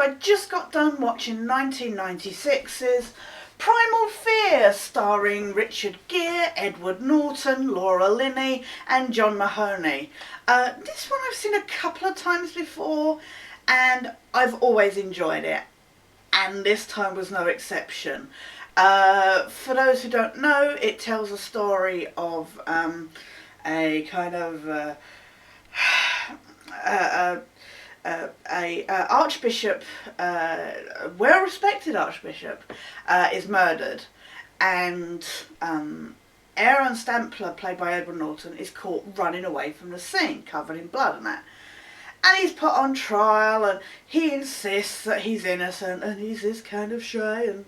I just got done watching 1996's Primal Fear, starring Richard Gere, Edward Norton, Laura Linney and John Mahoney. This one I've seen a couple of times before and I've always enjoyed it, and this time was no exception. For those who don't know, it tells a story of a kind of a archbishop, a well-respected archbishop, is murdered, and Aaron Stampler, played by Edward Norton, is caught running away from the scene, covered in blood and that. And he's put on trial, and he insists that he's innocent, and he's this kind of shy and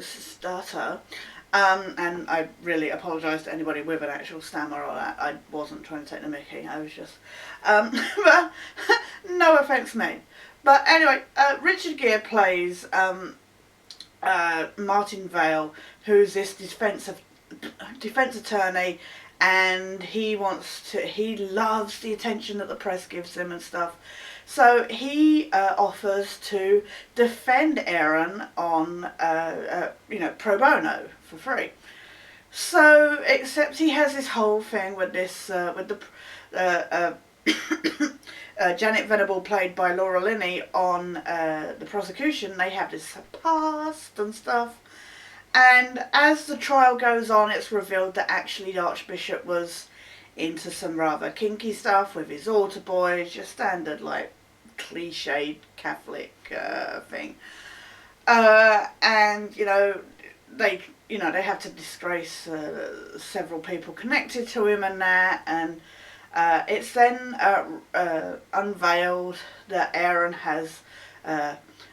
stutter. And I really apologise to anybody with an actual stammer or that. I wasn't trying to take the mickey. I was just, but no offence made. But anyway, Richard Gere plays Martin Vale, who's this defence attorney, and he loves the attention that the press gives him and stuff. So he offers to defend Aaron on, pro bono, for free. So, except he has this whole thing with this, Janet Venable, played by Laura Linney, on the prosecution. They have this past and stuff. And as the trial goes on, it's revealed that actually the Archbishop was into some rather kinky stuff with his altar boys, just standard, like, cliched Catholic thing. And, they have to disgrace several people connected to him and that, and it's then unveiled that Aaron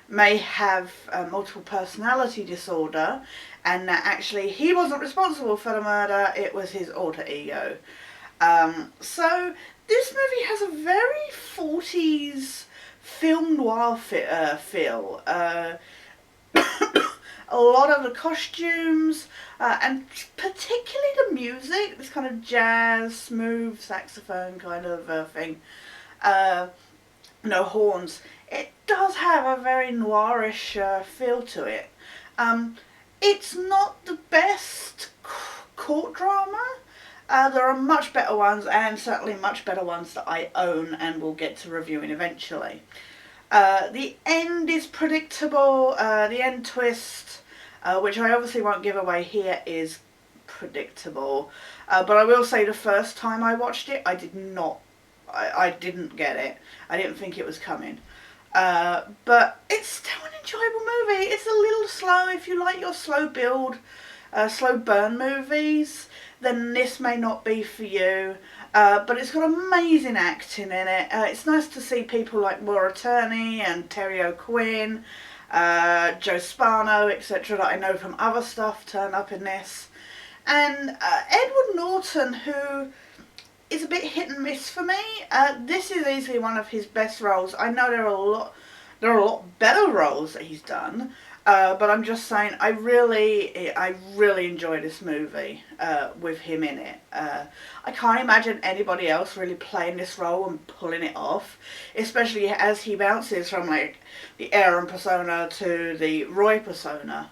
may have multiple personality disorder, and that actually he wasn't responsible for the murder, it was his alter ego. So this movie has a very 40s film noir feel. A lot of the costumes, and particularly the music, this kind of jazz, smooth saxophone kind of thing. No horns. It does have a very noirish feel to it. It's not the best court drama. There are much better ones, and certainly much better ones that I own and will get to reviewing eventually. The end is predictable. The end twist, which I obviously won't give away here, is predictable. But I will say the first time I watched it, I didn't get it. I didn't think it was coming. But it's still an enjoyable movie. It's a little slow. If you like your slow build, slow burn movies, then this may not be for you. But it's got amazing acting in it. It's nice to see people like Maura Tierney and Terry O'Quinn, Joe Spano, etc., that I know from other stuff, turn up in this. And Edward Norton, who is a bit hit and miss for me. This is easily one of his best roles. I know there are a lot better roles that he's done, but I'm just saying I really enjoy this movie with him in it. I can't imagine anybody else really playing this role and pulling it off, especially as he bounces from like the Aaron persona to the Roy persona.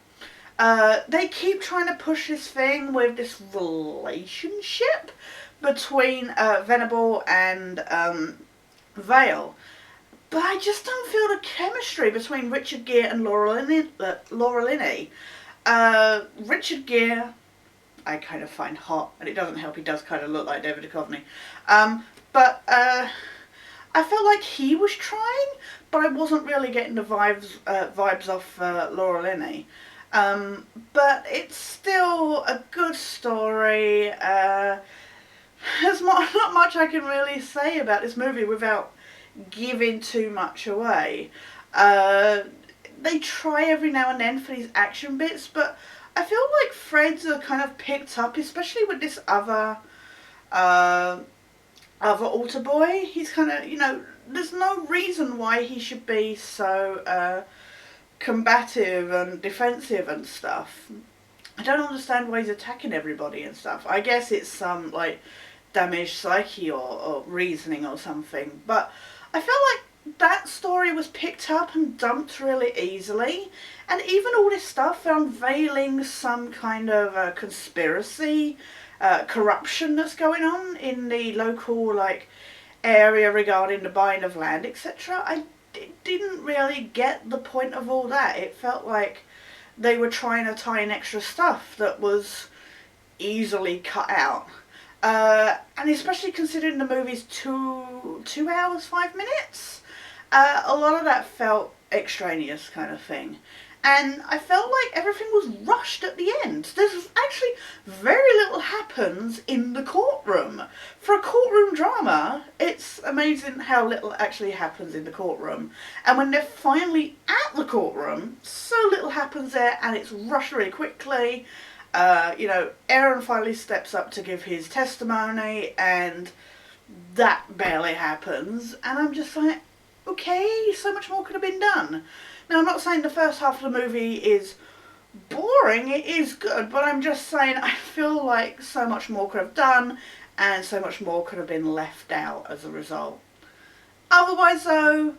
They keep trying to push this thing with this relationship between Venable and Vale, but I just don't feel the chemistry between Richard Gere and Laura Linney. Richard Gere, I kind of find hot, and it doesn't help, he does kind of look like David Duchovny. But I felt like he was trying, but I wasn't really getting the vibes off Laura Linney. But it's still a good story. There's not much I can really say about this movie without giving too much away. They try every now and then for these action bits, but I feel like threads are kind of picked up, especially with this other altar boy. He's kind of, there's no reason why he should be so combative and defensive and stuff. I don't understand why he's attacking everybody and stuff. I guess it's some, damaged psyche or reasoning or something. But I felt like that story was picked up and dumped really easily, and even all this stuff unveiling some kind of conspiracy, corruption that's going on in the local like area regarding the buying of land, etc. Didn't really get the point of all that. It felt like they were trying to tie in extra stuff that was easily cut out. And especially considering the movie's 2 hours 5 minutes, a lot of that felt extraneous kind of thing. And I felt like everything was rushed at the end. There's actually very little happens in the courtroom. For a courtroom drama, it's amazing how little actually happens in the courtroom. And when they're finally at the courtroom, so little happens there and it's rushed really quickly. Aaron finally steps up to give his testimony and that barely happens. And I'm just like, okay, so much more could have been done. Now, I'm not saying the first half of the movie is boring, it is good, but I'm just saying I feel like so much more could have done and so much more could have been left out as a result. Otherwise though,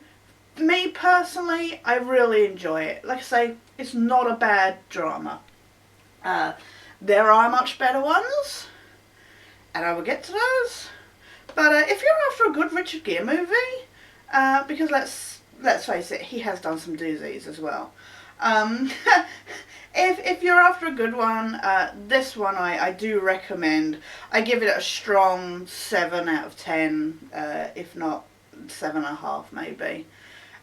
me personally, I really enjoy it. Like I say, it's not a bad drama. There are much better ones, and I will get to those. But if you're after a good Richard Gere movie, because let's face it, he has done some doozies as well. If you're after a good one, this one I do recommend. I give it a strong 7 out of 10, if not 7.5 maybe.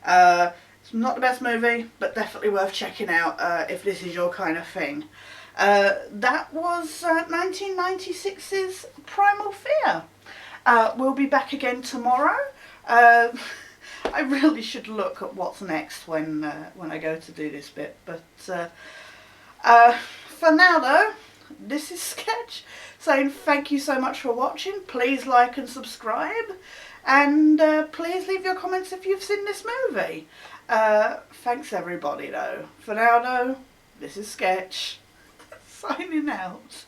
It's not the best movie, but definitely worth checking out if this is your kind of thing. That was 1996's Primal Fear. We'll be back again tomorrow. I really should look at what's next when I go to do this bit, but for now though, this is Sketch saying thank you so much for watching. Please like and subscribe, and please leave your comments if you've seen this movie. Thanks everybody though. For now though, this is Sketch signing out.